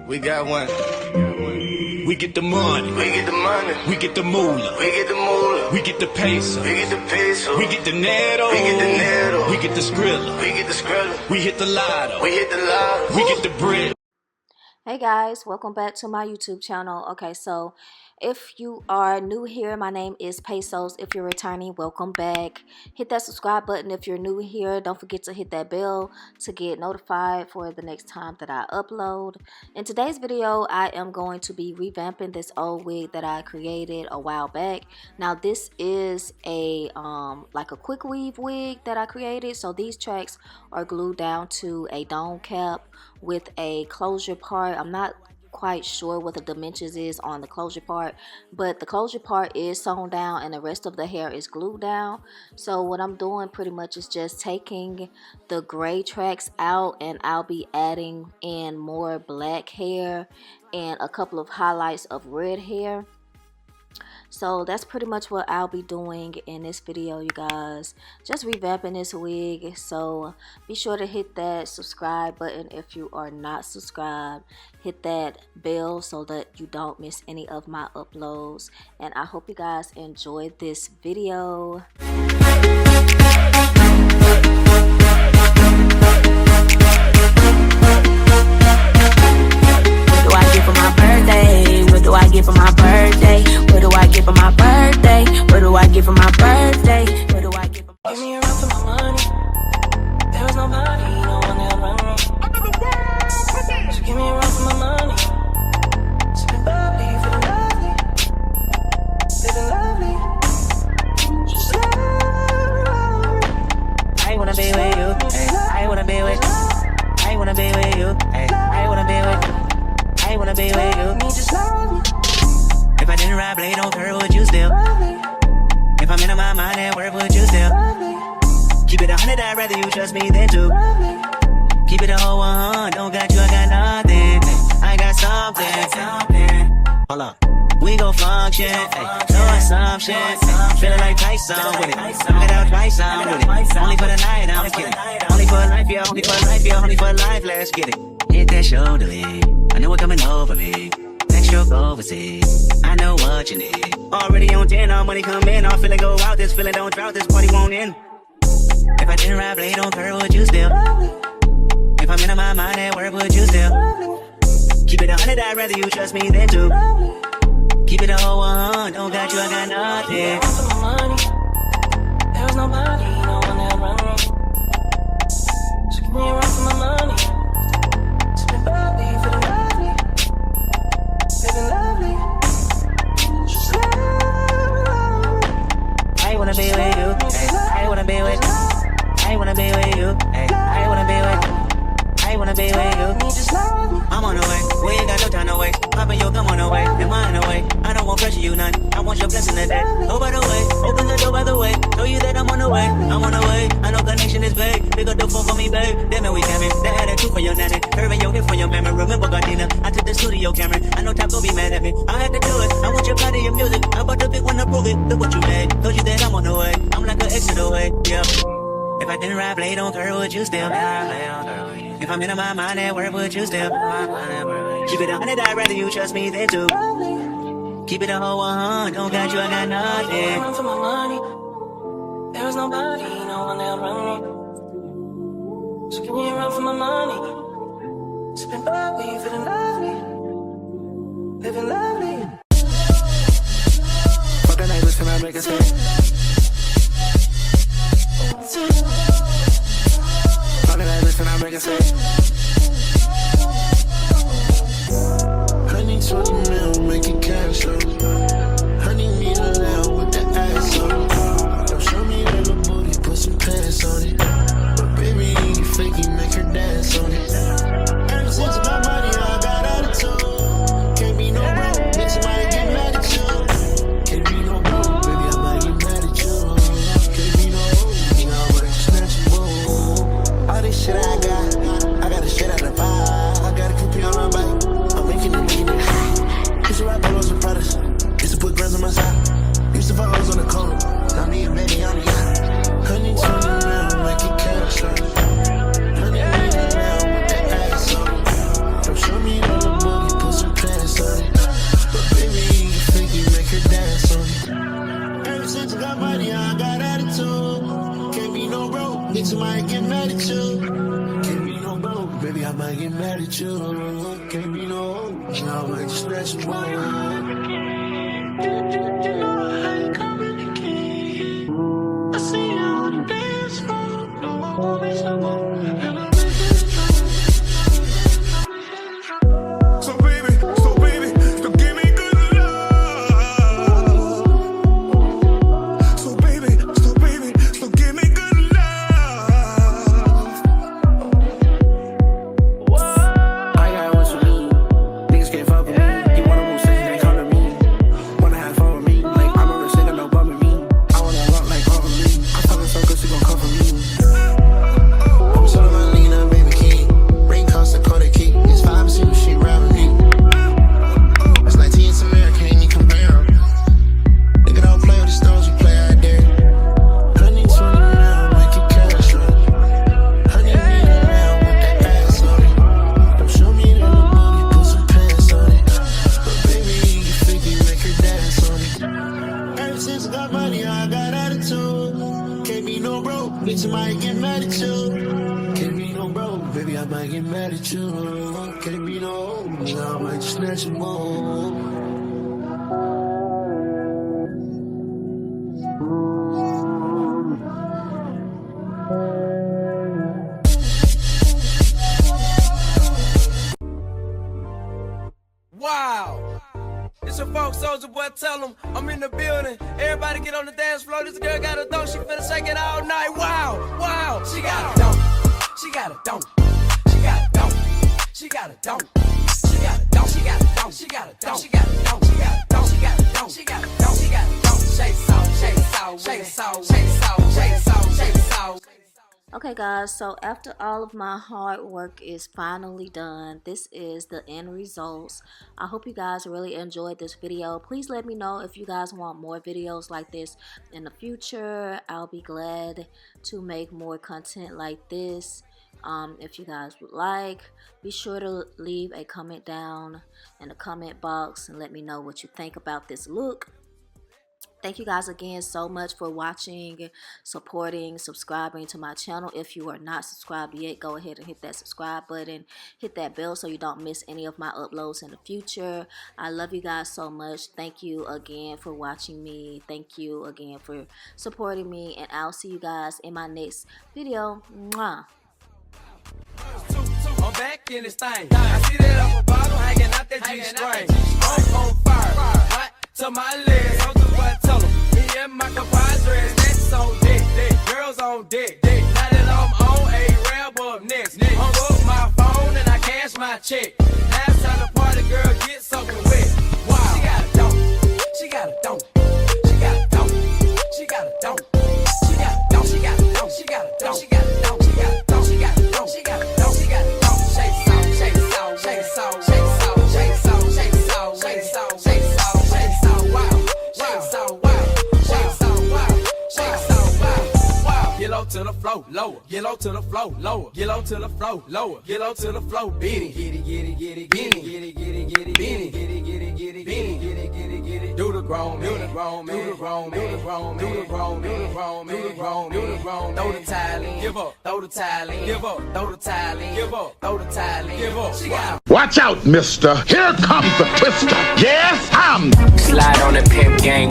We got one. We get the money. We get the money. We get the moolah. We get the moolah. We get the peso. We get the peso. We get the netto. We get the netto. We get the skrilla. We get the skrilla. We hit the lotto. We hit the lotto. We get the bread. Hey guys, welcome back to my YouTube channel. Okay, so if you are new here, my name is Pesos. If you're returning, welcome back. Hit that subscribe button if you're new here. Don't forget to hit that bell to get notified for the next time that I upload. In today's video, I am going to be revamping this old wig that I created a while back. Now this is a like a quick weave wig that I created. So these tracks are glued down to a dome cap with a closure part. I'm not quite sure what the dimensions is on the closure part, but the closure part is sewn down and the rest of the hair is glued down. So what I'm doing pretty much is just taking the gray tracks out, and I'll be adding in more black hair and a couple of highlights of red hair. So that's pretty much what I'll be doing in this video, you guys. Just revamping this wig. So be sure to hit that subscribe button if you are not subscribed. Hit that bell so that you don't miss any of my uploads. And I hope you guys enjoyed this video. What do I get for my birthday? What do I get for my birthday? What do I get for my birthday? What do I get for my birthday? What do I get for my birthday? Give me a run for my money. There was nobody, no one that'll run me. So give me a run for my money. Sipping bubbly, feeling lovely. Living lovely. Just love. I wanna be with you. I wanna be with you. I wanna be with you. I wanna be with you. I wanna be with you. If I didn't ride blade on her, would you still? If I'm in my mind at work, would you still? Keep it 100, I'd rather you trust me than to. Keep it a whole 100, don't got you, I got nothing. I got something. Hold up, we gon' function. Doing some shit. Feeling like Tyson with it. Knock it out twice, I'm with it. Only for the night, I'm kidding. Only for life, yeah, only for life, yeah, only for life, let's get it. Hit that shoulder lead. I know it coming over me. Next stroke overseas. I know what you need. Already on 10, all money come in. All feeling go out. This feeling don't drought. This party won't end. If I didn't ride blade on her, would you still? If I'm in my mind at work, would you still? Keep it 100, I'd rather you trust me than to. Keep it a whole 100, don't got you, I got nothing. For my money, there was nobody, no one that'll run me. So give me a run for my money. Sipping bubbly, feeling lovely. Living lovely. Just love. I wanna be with you. I wanna be with you. I wanna be with you. I wanna be with you. I wanna be with you. I'm on the way. We ain't got no time to wait. Poppin' your gum on the way. Am I on the way? I don't want pressure you none. I want your blessing today. Go by the way. Open the door by the way. Show you that I'm on the way. I'm on the way. I know connection is vague. Pick up the phone for me, babe. Damn it, we coming. That had a two for your nanny. Curving your hip for your memory. Remember Gardena. I took the studio camera. I know Top gon' be mad at me. I had to do it. I want your body, your music. I bought the big one to prove it. Look what you made. Told you that I'm on the way. I'm like an exit away. Yeah. If I didn't ride blade on her, would you still? If I'm in my mind at work, would you still? Keep it 100, I'd rather you trust me than to. Keep it a whole 100, don't got you, I got nothing. Run for my money. There was nobody, no one that'll run me. So give me a run for my money. Sipping bubbly, feeling lovely. Living lovely. Fuck the neighbors, can I make a stay? Fuck the neighbors, can I make a stay? Honey, 20 mil, make it cash flow. Honey, need a lamb with the ass on it. Don't show me that little booty, put some pants on it. But baby, you fake, you make her dance on it. Ever since my money, I got Can't be no, now I might just snatch you more. I see you on the dance floor, no more, no more. So baby, don't give me good love. So baby, don't give me good love. I got what's for me. Niggas can't fuck with me. You wanna move six, they come to me. Wanna have fun with me. Like I'm on the nigga, no bumping me. I wanna rock like over me. I'm fucking so good, she gon' come for me. I'm so my Lena, baby king. Rain cost a quarter key. It's 5 see what she ride with me. It's like T and Samara, can't even compare. Nigga don't play with the stones, you play out there. Honey, 20 now, make it cash up. Honey, need a round with that ass on it. Don't show me that little booty, put some pants on it. But baby, you 50, make her dance on it. Ever since I got money, I got attitude. Can't be no broke, bitch, I might get mad at you. Can't be no broke, baby, I might get mad at you. Can't be no, now I might just snatch you more. Wow. It's your folks, Soldier Boy, tell them I'm in the building. Everybody get on the dance floor. This girl got a dope, she finna shake it all night. Wow, wow. She got a dope. She got a dope. She got a dope. She got a dope. She got a dope. She got a dope. She got a dope. She got a dope. She got a dope. She got a dope. She got a dope. She got a dope. Shake so, shake so, shake so, shake so, shake so, shake so. Okay guys, so after all of my hard work is finally done, this is the end results. I hope you guys really enjoyed this video. Please let me know if you guys want more videos like this in the future. I'll be glad to make more content like this. If you guys would like, be sure to leave a comment down in the comment box and let me know what you think about this look. Thank you guys again so much for watching, supporting, subscribing to my channel. If you are not subscribed yet, go ahead and hit that subscribe button. Hit that bell so you don't miss any of my uploads in the future. I love you guys so much. Thank you again for watching me. Thank you again for supporting me. And I'll see you guys in my next video. Mwah. I'm back in this thing. I see that upper bottom hanging out that G-string. I'm on fire. Hot to my legs. I'm just what I tell them. Me and my compadres, that's on deck. Girls on deck. Now that I'm on a rap up next. Hung up my phone and I cash my check. Last time the party girl get soaking wet. Wow. She got a dope. She got a dope. She got a dope. She got a dope. She got a dope. She got a dope. She got a dope. She got a dope. She got a dope. She got a dope. She got a dope. She got a dope. Shake so, shake so, shake so, shake so, shake so, shake so, shake so, shake so, shake so, wow, shake so, wow, shake so, wow, shake so, wow, wow. Get low to the flow, lower. Get low to the flow, lower. Get low to the flow, lower. Get low to the flow, beat it, get it, get it, get it, get it, get it, get it, get it, beat it, get it, get it, get it, beat it, get it, get it, get it. Do the grown, do the grown, do the grown, do the grown, do the grown, do the grown, do the grown, do the grown. Throw the towel in, give up. Throw the towel in, give up. Throw the towel in, give up. Throw the towel in, give up. She got. Watch out, mister. Here comes the twister. Yes, I'm. Slide on the pimp gang